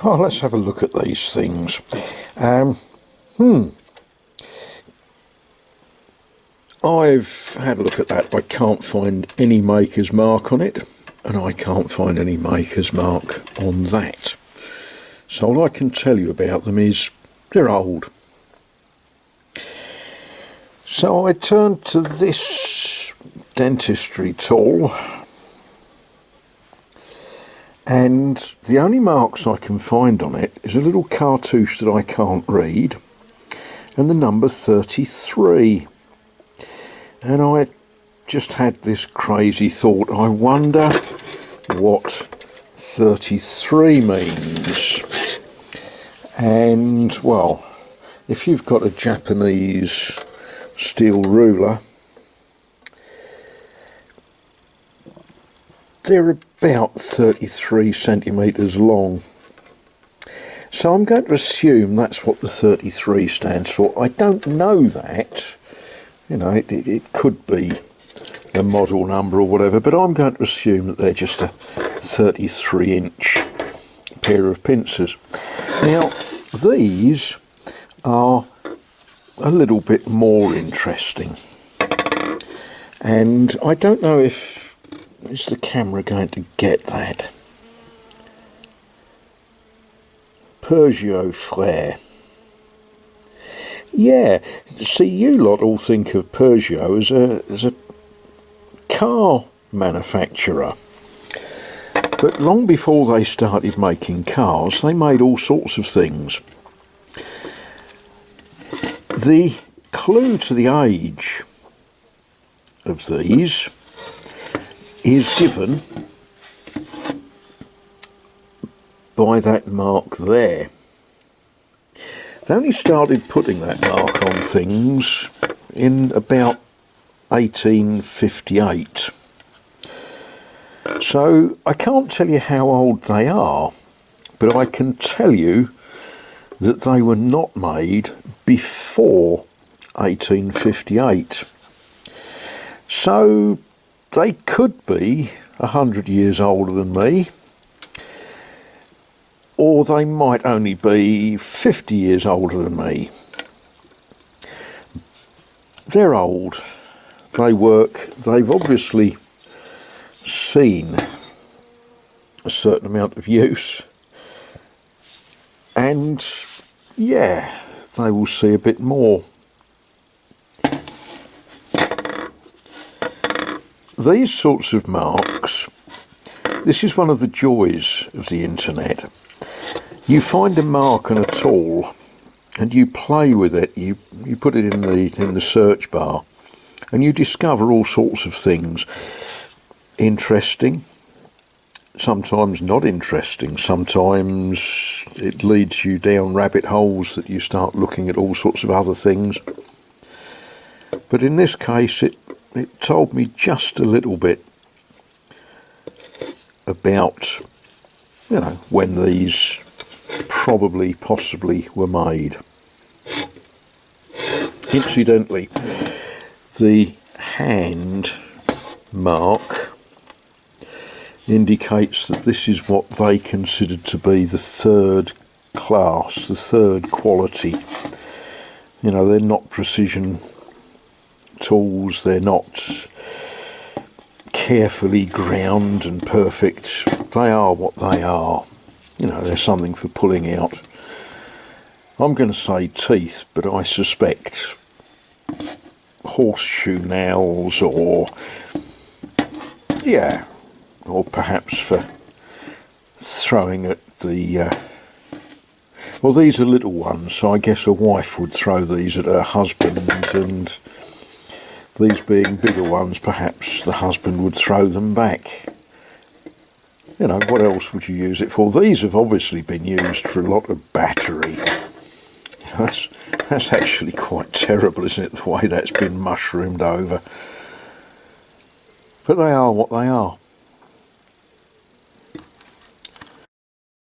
Oh, let's have a look at these things. I've had a look at that. I can't find any maker's mark on it, and I can't find any maker's mark on that. So all I can tell you about them is they're old. So I turned to this dentistry tool, and the only marks I can find on it is a little cartouche that I can't read and the number 33. And I just had this crazy thought, I wonder what 33 means. And well, if you've got a Japanese steel ruler, they're about 33 centimetres long. So I'm going to assume that's what the 33 stands for. I don't know that. You know, it could be a model number or whatever, but I'm going to assume that they're just a 33-inch pair of pincers. Now, these are a little bit more interesting. And I don't know if... is the camera going to get that? Peugeot Frère. Yeah, see, you lot all think of Peugeot as a car manufacturer. But long before they started making cars, they made all sorts of things. The clue to the age of these is given by that mark there. They only started putting that mark on things in about 1858. So I can't tell you how old they are, but I can tell you that they were not made before 1858. So they could be 100 years older than me, or they might only be 50 years older than me. They're old, they work, they've obviously seen a certain amount of use, and yeah, they will see a bit more. These sorts of marks, this is one of the joys of the internet. You find a mark on a tool and you play with it, you put it in the search bar and you discover all sorts of things. Interesting, sometimes not interesting, sometimes it leads you down rabbit holes that you start looking at all sorts of other things. But in this case it told me just a little bit about, you know, when these possibly were made. Incidentally, the hand mark indicates that this is what they considered to be the third class, the third quality. You know, they're not precision tools, they're not carefully ground and perfect. They are what they are. You know, there's something for pulling out. I'm going to say teeth, but I suspect horseshoe nails, or yeah, or perhaps for throwing at the well, these are little ones, so I guess a wife would throw these at her husband, and these being bigger ones, perhaps the husband would throw them back. You know, what else would you use it for? These have obviously been used for a lot of battery. That's actually quite terrible, isn't it, the way that's been mushroomed over. But they are what they are.